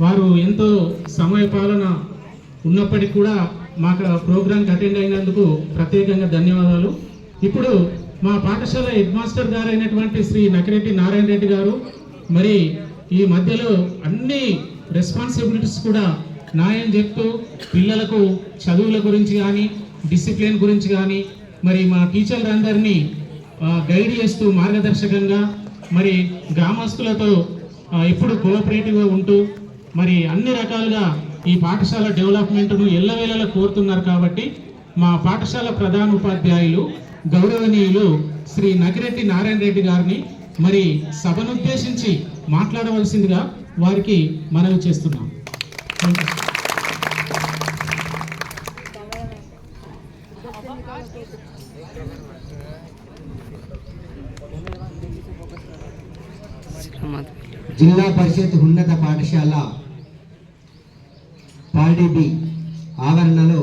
వారు ఎంతో సమయపాలన ఉన్నప్పటికీ కూడా మాకు ప్రోగ్రాంకి అటెండ్ అయినందుకు ప్రత్యేకంగా ధన్యవాదాలు. ఇప్పుడు మా పాఠశాల హెడ్ మాస్టర్ గారు అయినటువంటి శ్రీ నకిరెడ్డి నారాయణ రెడ్డి గారు మరి ఈ మధ్యలో అన్ని రెస్పాన్సిబిలిటీస్ కూడా న్యాయం చెప్తూ పిల్లలకు చదువుల గురించి కానీ డిసిప్లిన్ గురించి కానీ మరి మా టీచర్లందరినీ గైడ్ చేస్తూ మార్గదర్శకంగా మరి గ్రామస్తులతో ఎప్పుడు కోఆపరేటివ్గా ఉంటూ మరి అన్ని రకాలుగా ఈ పాఠశాల డెవలప్మెంట్ను ఎల్లవేళలా కోరుతున్నారు. కాబట్టి మా పాఠశాల ప్రధాన ఉపాధ్యాయులు గౌరవనీయులు శ్రీ నకిరెడ్డి నారాయణ రెడ్డి గారిని మరి సభనుద్దేశించి మాట్లాడవలసిందిగా వారికి మనవి చేస్తున్నాం. జిల్లా పరిషత్ ఉన్నత పాఠశాల పార్డీబీ ఆవరణలో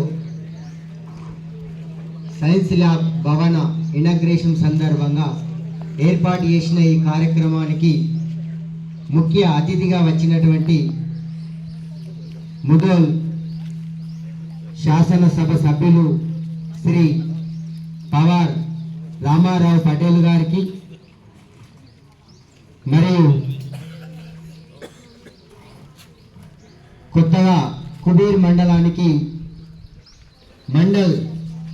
సైన్స్ ల్యాబ్ భవన ఇనాగ్రేషన్ సందర్భంగా ఏర్పాటు చేసిన ఈ కార్యక్రమానికి ముఖ్య అతిథిగా వచ్చినటువంటి ముదోల్ శాసనసభ సభ్యులు శ్రీ పవార్ రామారావు పటేల్ గారికి మరియు కొత్తగా కుబీర్ మండలానికి మండల్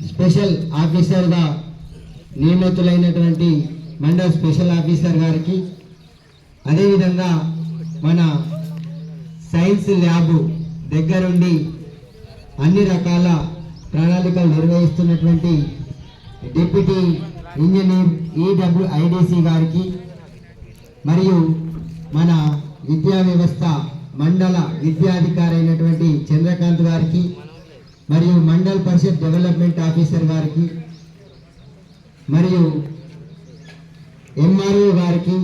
స్పెషల్ ఆఫీసర్గా నియమితులైనటువంటి మండల్ స్పెషల్ ఆఫీసర్ గారికి, అదేవిధంగా మన సైన్స్ ల్యాబ్ దగ్గరుండి అన్ని రకాల ప్రణాళికలు నిర్వహిస్తున్నటువంటి డిప్యూటీ ఇంజనీర్ ఈడబ్ల్యూఐడిసి గారికి, మరియు మన విద్యా వ్యవస్థ మండల విద్యాధికారి అయినటువంటి చంద్రకాంత్ గారికి, మరియు మండల్ పరిషత్ డెవలప్మెంట్ ఆఫీసర్ గారికి, మరియు ఎంఆర్ఓ గారికి,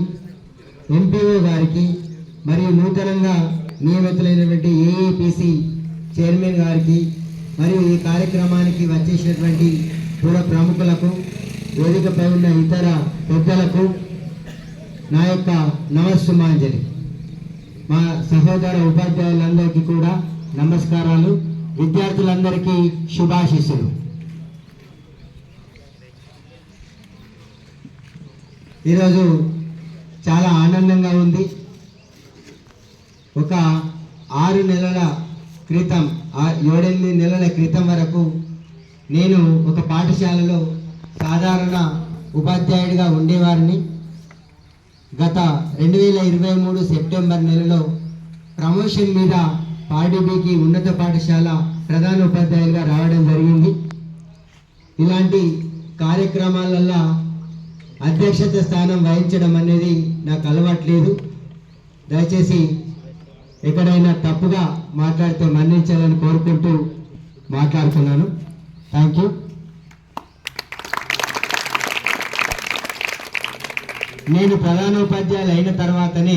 ఎంపీఓ గారికి, మరియు నూతనంగా నియమితులైనటువంటి ఏఏపిసి చైర్మన్ గారికి, మరియు ఈ కార్యక్రమానికి వచ్చేసినటువంటి పూర్వ ప్రముఖులకు, వేదికపై ఉన్న ఇతర పెద్దలకు నా యొక్క నమస్సుమాంజలి. మా సహోదర ఉపాధ్యాయులందరికీ కూడా నమస్కారాలు. విద్యార్థులందరికీ శుభాశీస్సులు. ఈరోజు చాలా ఆనందంగా ఉంది. ఒక 6 నెలల క్రితం 7-8 నెలల క్రితం వరకు నేను ఒక పాఠశాలలో సాధారణ ఉపాధ్యాయుడిగా ఉండేవారిని. గత 2023 సెప్టెంబర్ నెలలో ప్రమోషన్ మీద పార్డీబీకి ఉన్నత పాఠశాల ప్రధాన ఉపాధ్యాయులుగా రావడం జరిగింది. ఇలాంటి కార్యక్రమాలల్లో అధ్యక్షత స్థానం వహించడం అనేది నాకు అలవాట్లేదు. దయచేసి ఎక్కడైనా తప్పుగా మాట్లాడితే మన్నించాలని కోరుకుంటూ మాట్లాడుతున్నాను. Thank you. నేను ప్రధాన ఉపాధ్యాయులు అయిన తర్వాతనే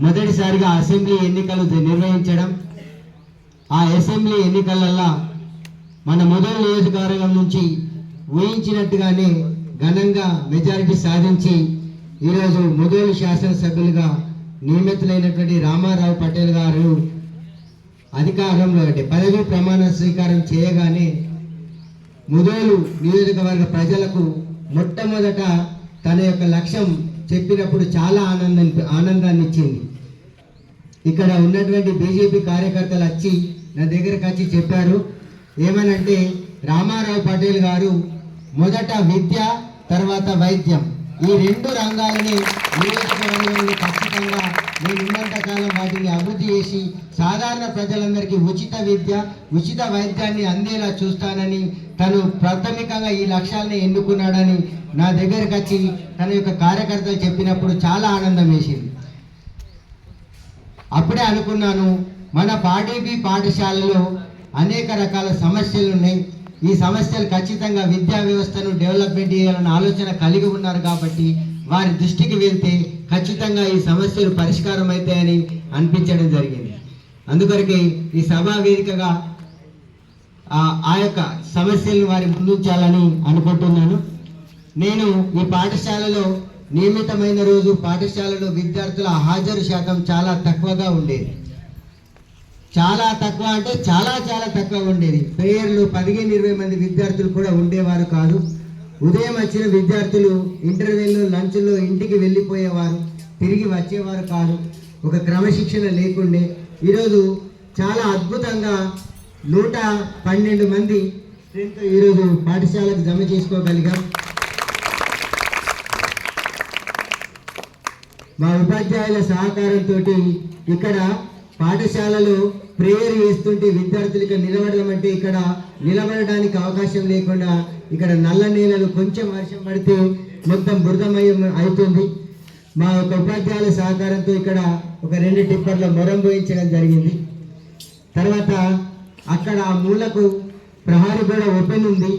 మొదటిసారిగా అసెంబ్లీ ఎన్నికలు నిర్వహించడం. ఆ అసెంబ్లీ ఎన్నికలల్లో మన మొదటి నియోజకవర్గం నుంచి ఊహించినట్టుగానే ఘనంగా మెజారిటీ సాధించి ఈరోజు మొదటి శాసనసభ్యులుగా నియమితులైనటువంటి రామారావు పటేల్ గారు అధికారంలో పదవి ప్రమాణ స్వీకారం చేయగానే ముదోలు నియోజకవర్గ ప్రజలకు మొట్టమొదట తన యొక్క లక్ష్యం చెప్పినప్పుడు చాలా ఆనందాన్ని ఇచ్చింది. ఇక్కడ ఉన్నటువంటి బీజేపీ కార్యకర్తలు వచ్చి నా దగ్గరకు వచ్చి చెప్పారు, ఏమనంటే రామారావు పటేల్ గారు మొదట విద్య తర్వాత వైద్యం ఈ 2 రంగాలని నియోజకవర్గంలో ఖచ్చితంగా నేను ఉన్నంత కాలం వాటిని అభివృద్ధి చేసి సాధారణ ప్రజలందరికీ ఉచిత విద్య ఉచిత వైద్యాన్ని అందేలా చూస్తానని తను ప్రాథమికంగా ఈ లక్ష్యాలను ఎన్నుకున్నాడని నా దగ్గరకు వచ్చి తన యొక్క కార్యకర్తలు చెప్పినప్పుడు చాలా ఆనందం వేసింది. అప్పుడే అనుకున్నాను, మన పార్డీబీ పాఠశాలలో అనేక రకాల సమస్యలు ఉన్నాయి. ఈ సమస్యలు ఖచ్చితంగా విద్యా వ్యవస్థను డెవలప్మెంట్ చేయాలన్న ఆలోచన కలిగి ఉన్నారు కాబట్టి వారి దృష్టికి వెళ్తే ఖచ్చితంగా ఈ సమస్యలు పరిష్కారం అవుతాయని అనిపించడం జరిగింది. అందుకొరకే ఈ సభా వేదికగా ఆ యొక్క సమస్యలను వారి ముందుంచాలని అనుకుంటున్నాను. నేను ఈ పాఠశాలలో నియమితమైన రోజు పాఠశాలలో విద్యార్థుల హాజరు శాతం చాలా తక్కువగా ఉండేది. చాలా తక్కువ అంటే చాలా చాలా తక్కువ ఉండేది. ప్రేయర్లు 15-20 మంది విద్యార్థులు కూడా ఉండేవారు కాదు. ఉదయం వచ్చిన విద్యార్థులు ఇంటర్వెల్లో లంచ్లో ఇంటికి వెళ్ళిపోయేవారు, తిరిగి వచ్చేవారు కాదు. ఒక క్రమశిక్షణ లేకుండే. ఈరోజు చాలా అద్భుతంగా 112 మంది స్ట్రెంత్ ఈరోజు పాఠశాలకు జమ చేసుకోగలిగాం. మా ఉపాధ్యాయుల సహకారంతో ఇక్కడ పాఠశాలలో ప్రేయర్ చేస్తుంటే విద్యార్థులకు నిలబడడం అంటే ఇక్కడ నిలబడడానికి అవకాశం లేకుండా ఇక్కడ నల్ల నేలలు కొంచెం వర్షం పడితే మొత్తం బురదమయం అవుతుంది. మా ఒక ఉపాధ్యాయుల సహకారంతో ఇక్కడ ఒక 2 టిప్పర్ల మొరం పోయించడం జరిగింది. తర్వాత అక్కడ ఆ మూలకు ప్రహారీ గోడ ఓపెన్ ఉంది.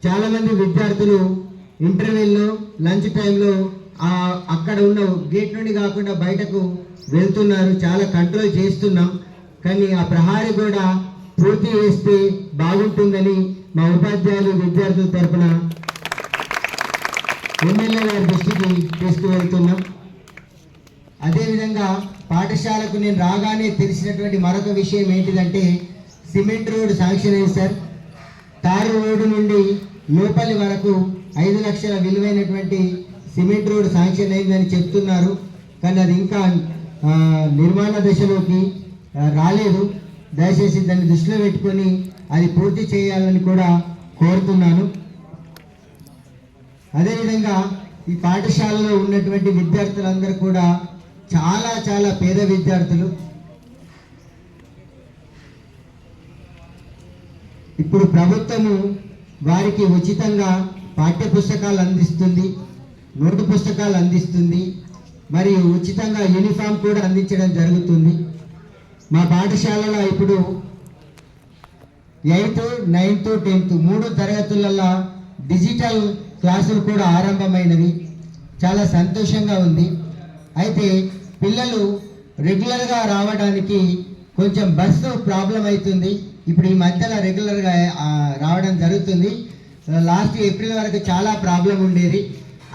చాలామంది విద్యార్థులు ఇంటర్వెల్లో లంచ్ టైంలో అక్కడ ఉన్న గేట్ నుండి కాకుండా బయటకు వెళ్తున్నారు. చాలా కంట్రోల్ చేస్తున్నాం, కానీ ఆ ప్రహారీ గోడ పూర్తి చేస్తే బాగుంటుందని మా ఉపాధ్యాయులు విద్యార్థుల తరఫున ఎమ్మెల్యే గారి దృష్టికి తీసుకువెళ్తున్నాం. అదేవిధంగా పాఠశాలకు నేను రాగానే తెలిసినటువంటి మరొక విషయం ఏంటిదంటే సిమెంట్ రోడ్ శాంక్షన్ అయింది సార్. తారు రోడ్డు నుండి లోపలి వరకు 5 లక్షల విలువైనటువంటి సిమెంట్ రోడ్ శాంక్షన్ అయిందని చెప్తున్నారు, కానీ అది ఇంకా నిర్మాణ దశలోకి రాలేదు. దయచేసి దాన్ని దృష్టిలో పెట్టుకొని అది పూర్తి చేయాలని కూడా కోరుతున్నాను. అదేవిధంగా ఈ పాఠశాలలో ఉన్నటువంటి విద్యార్థులందరూ కూడా చాలా చాలా పేద విద్యార్థులు. ఇప్పుడు ప్రభుత్వము వారికి ఉచితంగా పాఠ్య పుస్తకాలు అందిస్తుంది, నోటు పుస్తకాలు అందిస్తుంది, మరియు ఉచితంగా యూనిఫామ్ కూడా అందించడం జరుగుతుంది. మా పాఠశాలలో ఇప్పుడు 8th, 9th, 10th 3 తరగతులలో డిజిటల్ క్లాసులు కూడా ఆరంభమైనవి. చాలా సంతోషంగా ఉంది. అయితే పిల్లలు రెగ్యులర్గా రావడానికి కొంచెం బస్సు ప్రాబ్లం అవుతుంది. ఇప్పుడు ఈ మధ్యలో రెగ్యులర్గా రావడం జరుగుతుంది. లాస్ట్ ఏప్రిల్ వరకు చాలా ప్రాబ్లం ఉండేది.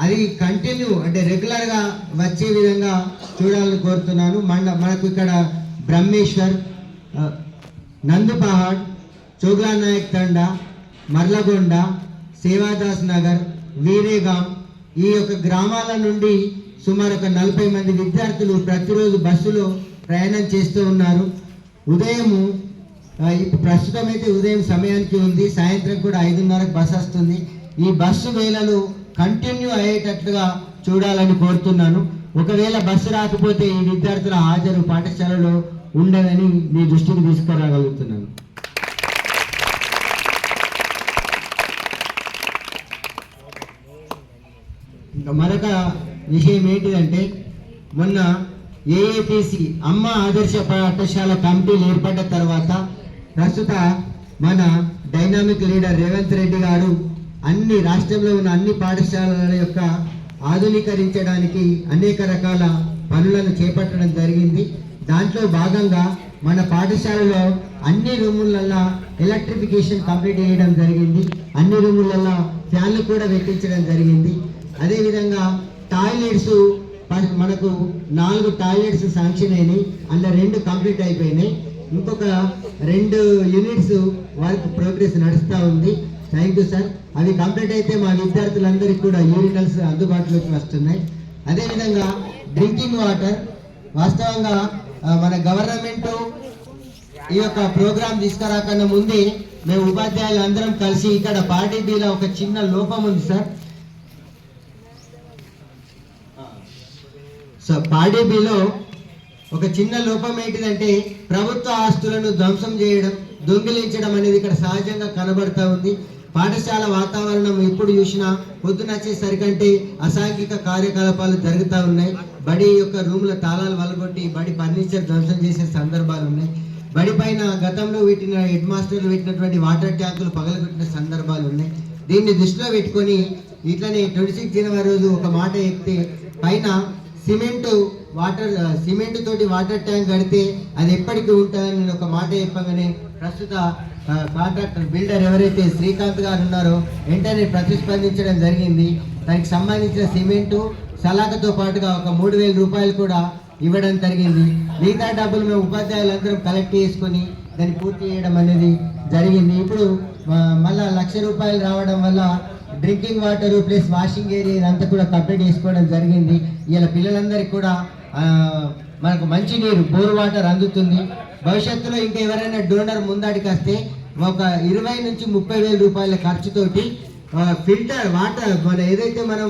అది కంటిన్యూ అంటే రెగ్యులర్గా వచ్చే విధంగా చూడాలని కోరుతున్నాను. మనకు ఇక్కడ బ్రహ్మేశ్వర్, నందుపహాడ్, చోగ్లా నాయక్ తండా, మర్లగొండ, సేవాదాస్ నగర్, వీరేగాం ఈ యొక్క గ్రామాల నుండి సుమారు ఒక 40 మంది విద్యార్థులు ప్రతిరోజు బస్సులో ప్రయాణం చేస్తూ ఉన్నారు. ఉదయము ప్రస్తుతం అయితే ఉదయం సమయానికి ఉంది, సాయంత్రం కూడా 5:30కు బస్సు వస్తుంది. ఈ బస్సు వేళలు కంటిన్యూ అయ్యేటట్లుగా చూడాలని కోరుతున్నాను. ఒకవేళ బస్సు రాకపోతే ఈ విద్యార్థుల హాజరు పాఠశాలలో ఉండదని మీ దృష్టికి తీసుకురాగలుగుతున్నాను. ఇంకా మరొక విషయం ఏంటిదంటే మొన్న ఏఏపిసి అమ్మ ఆదర్శ పాఠశాల కమిటీలు ఏర్పడ్డ తర్వాత ప్రస్తుత మన డైనామిక్ లీడర్ రేవంత్ రెడ్డి గారు అన్ని రాష్ట్రంలో ఉన్న అన్ని పాఠశాలల యొక్క ఆధునీకరించడానికి అనేక రకాల పనులను చేపట్టడం జరిగింది. దాంట్లో భాగంగా మన పాఠశాలలో అన్ని రూములలో ఎలక్ట్రిఫికేషన్ కంప్లీట్ చేయడం జరిగింది. అన్ని రూములలో ఫ్యాన్లు కూడా పెట్టించడం జరిగింది. అదేవిధంగా టాయిలెట్స్ మనకు 4 టాయిలెట్స్ శాంక్షన్ అయినాయి. అందులో 2 కంప్లీట్ అయిపోయినాయి. ఇంకొక 2 యూనిట్స్ వర్క్ ప్రోగ్రెస్ నడుస్తూ ఉంది. Thank you sir. అవి కంప్లీట్ అయితే మా విద్యార్థులందరికీ కూడా యూరినల్స్ అందుబాటులోకి వస్తున్నాయి. అదేవిధంగా డ్రింకింగ్ వాటర్ వాస్తవంగా మన గవర్నమెంట్ ఈ యొక్క ప్రోగ్రాం తీసుకురాకన్నా ముందే మేము ఉపాధ్యాయులు అందరం కలిసి ఇక్కడ పార్టీ బిలో ఒక చిన్న లోపం ఉంది సార్. పార్టీ బిలో ఒక చిన్న లోపం ఏంటిదంటే ప్రభుత్వ ఆస్తులను ధ్వంసం చేయడం, దొంగిలించడం అనేది ఇక్కడ సహజంగా కనబడతా ఉంది. పాఠశాల వాతావరణం ఎప్పుడు చూసినా పొద్దున వచ్చేసరికంటే అసాంఘిక కార్యకలాపాలు జరుగుతూ ఉన్నాయి. బడి యొక్క రూమ్ల తాళాలు వలగొట్టి బడి ఫర్నిచర్ ధ్వంసం చేసే సందర్భాలు ఉన్నాయి. బడి పైన గతంలో హెడ్ మాస్టర్లు పెట్టినటువంటి వాటర్ ట్యాంకులు పగలగొట్టిన సందర్భాలు ఉన్నాయి. దీన్ని దృష్టిలో పెట్టుకొని ఇట్లనే 26 జనవరి రోజు ఒక మాట చెప్తే పైన సిమెంట్ తోటి వాటర్ ట్యాంక్ కడితే అది ఎప్పటికీ ఉంటుందని నేను ఒక మాట చెప్పగానే ప్రస్తుత కాంట్రాక్టర్ బిల్డర్ ఎవరైతే శ్రీకాంత్ గారు ఉన్నారో వెంటనే ప్రతిస్పందించడం జరిగింది. దానికి సంబంధించిన సిమెంటు సలాకతో పాటుగా ఒక 3,000 రూపాయలు కూడా ఇవ్వడం జరిగింది. మిగతా డబ్బులు మేము ఉపాధ్యాయులందరం కలెక్ట్ చేసుకొని దాన్ని పూర్తి చేయడం అనేది జరిగింది. ఇప్పుడు మళ్ళా 1,00,000 రూపాయలు రావడం వల్ల drinking water plus washing area ఇదంతా కూడా కంప్లీట్ చేసుకోవడం జరిగింది. ఇలా పిల్లలందరికీ కూడా మనకు మంచి నీరు బోర్ వాటర్ అందుతుంది. భవిష్యత్తులో ఇంకా ఎవరైనా డోనర్ ముందడికి వస్తే ఒక 20 నుంచి 30,000 రూపాయల ఖర్చుతోటి ఫిల్టర్ వాటర్ మన ఏదైతే మనం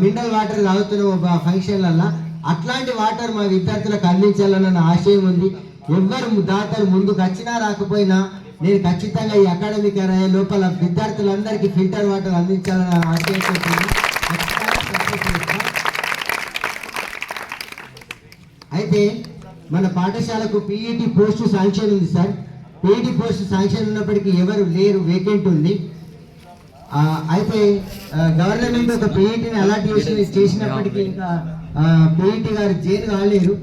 మినరల్ వాటర్ తాగుతున్నామో ఫంక్షన్లల్లో అట్లాంటి వాటర్ మా విద్యార్థులకు అందించాలన్న ఆశయం ఉంది. ఎవ్వరు దాతలు ముందుకు వచ్చినా రాకపోయినా నేను ఖచ్చితంగా ఈ అకాడమిక్ ఇయర్ అయ్యే లోపల విద్యార్థులందరికీ ఫిల్టర్ వాటర్ అందించాలన్న ఆశయంతో అయితే మన పాఠశాలకు పీఈటీ పోస్టు శాంక్షన్ ఉంది సార్. పీఈటీ పోస్టు శాంక్షన్ ఉన్నప్పటికీ ఎవరు లేరు, వేకెంట్ ఉంది. అయితే గవర్నమెంట్ ఒక పీఈటీని అలాట్ చేసినప్పటికీ ఇంకా పీఈటీ గారు జైలు కాలేరు.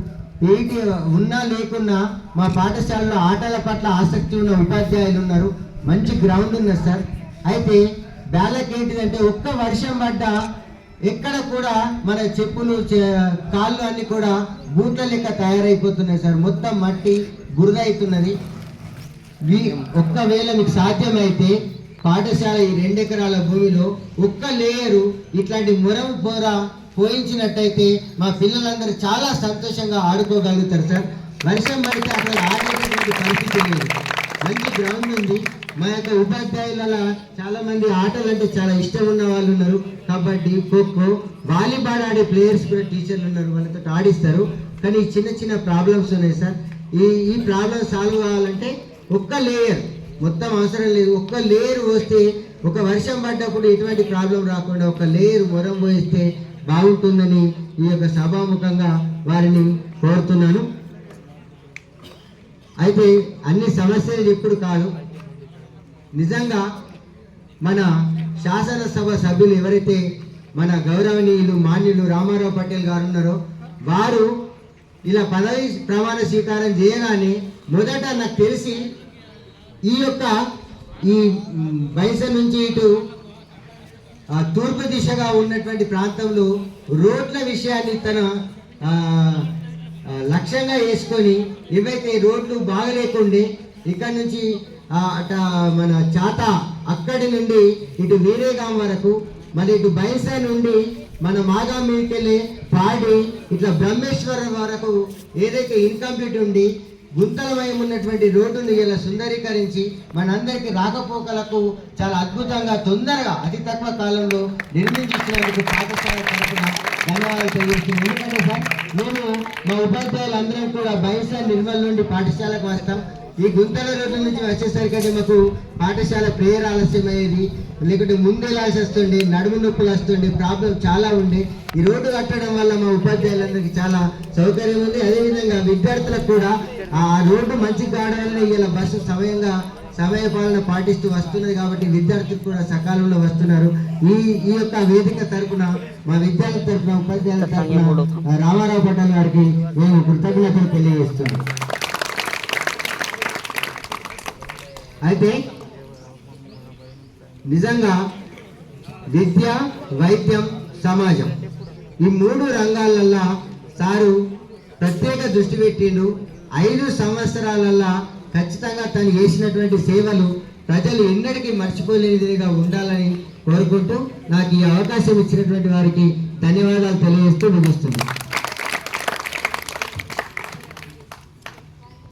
పీఈటీ ఉన్నా లేకున్నా మా పాఠశాలలో ఆటల పట్ల ఆసక్తి ఉన్న ఉపాధ్యాయులు ఉన్నారు. మంచి గ్రౌండ్ ఉన్నది సార్. అయితే బ్యాలెట్ ఏంటిదంటే ఒక్క వర్షం పడ్డా ఎక్కడ కూడా మన చెప్పులు కాళ్ళు అన్ని కూడా బూట్ల లెక్క తయారైపోతున్నాయి సార్. మొత్తం మట్టి బురద అవుతున్నది. ఒక్కవేళ మీకు సాధ్యమైతే పాఠశాల ఈ 2 ఎకరాల భూమిలో ఒక్క లేయరు ఇట్లాంటి మురం పొర పోయించినట్టయితే మా పిల్లలందరూ చాలా సంతోషంగా ఆడుకోగలుగుతారు సార్. వర్షం పడితే అక్కడ ఆడేటటువంటి పరిస్థితి లేదు. మంచి గ్రౌండ్ ఉంది. మా యొక్క ఉపాధ్యాయులలో చాలా మంది ఆటలు అంటే చాలా ఇష్టం ఉన్న వాళ్ళు ఉన్నారు. కబడ్డీ, ఖోఖో, వాలీబాల్ ఆడే ప్లేయర్స్ కూడా టీచర్లు ఉన్నారు. వాళ్ళతో ఆడిస్తారు. కానీ చిన్న చిన్న ప్రాబ్లమ్స్ ఉన్నాయి సార్. ఈ ప్రాబ్లమ్ సాల్వ్ కావాలంటే ఒక్క లేయర్ మొత్తం అవసరం లేదు. ఒక్క లేయర్ పోస్తే ఒక వర్షం పడ్డప్పుడు ఎటువంటి ప్రాబ్లం రాకుండా ఒక లేయర్ మొరం పోయిస్తే బాగుంటుందని ఈ యొక్క సభాముఖంగా వారిని కోరుతున్నాను. అయితే అన్ని సమస్యలు ఎప్పుడు కాదు. నిజంగా మన శాసనసభ సభ్యులు ఎవరైతే మన గౌరవనీయులు మాన్యులు రామారావు పటేల్ గారు ఉన్నారో వారు ఇలా పదవి ప్రమాణ స్వీకారం చేయగానే మొదట నాకు తెలిసి ఈ బైసన్ నుంచి ఇటు తూర్పు దిశగా ఉన్నటువంటి ప్రాంతంలో రోడ్ల విషయాన్ని తన లక్ష్యంగా వేసుకొని ఏవైతే రోడ్లు బాగలేకుండే ఇక్కడ నుంచి అట మన చాత అక్కడి నుండి ఇటు వీరేగాం వరకు మళ్ళీ ఇటు బైసా నుండి మన మాగా మీకెళ్ళి పాడి ఇట్లా బ్రహ్మేశ్వరం వరకు ఏదైతే ఇన్కంప్లీట్ ఉండి గుంతలమయం ఉన్నటువంటి రోడ్డును ఇలా సుందరీకరించి మనందరికీ రాకపోకలకు చాలా అద్భుతంగా తొందరగా అతి తక్కువ కాలంలో నిర్మించినందుకు పాఠశాల తరఫున ధన్యవాదాలు తెలియజేస్తున్నాను. ఎందుకంటే సార్ మేము మా ఉపాధ్యాయులందరం కూడా బైసా నిర్మల్ నుండి పాఠశాలకు వస్తాం. ఈ గుంతల రోడ్ల నుంచి వచ్చేసరికి మాకు పాఠశాల ప్రేయర్ ఆలస్యమయ్యేది, లేకుంటే ముందెలాల్సి వస్తుండే, నడుము నొప్పులు వస్తుండే, ప్రాబ్లం చాలా ఉండే. ఈ రోడ్డు కట్టడం వల్ల మా ఉపాధ్యాయులందరికీ చాలా సౌకర్యం ఉంది. అదేవిధంగా విద్యార్థులకు కూడా ఆ రోడ్డు మంచి కావడం వల్ల ఇలా బస్సు సమయపాలన పాటిస్తూ వస్తున్నది కాబట్టి విద్యార్థులు కూడా సకాలంలో వస్తున్నారు. ఈ యొక్క వేదిక తరఫున మా విద్యార్థుల తరఫున ఉపాధ్యాయుల తరఫున రామారావు పటేల్ గారికి మేము కృతజ్ఞతలు తెలియజేస్తున్నాం. అయితే నిజంగా విద్య, వైద్యం, సమాజం ఈ 3 రంగాలల్లో సారు ప్రత్యేక దృష్టి పెట్టిండు. 5 సంవత్సరాలల్లో ఖచ్చితంగా తను చేసినటువంటి సేవలు ప్రజలు ఎన్నటికీ మర్చిపోలేనిదిగా ఉండాలని కోరుకుంటూ నాకు ఈ అవకాశం ఇచ్చినటువంటి వారికి ధన్యవాదాలు తెలియజేస్తూ ముగిస్తున్నాను.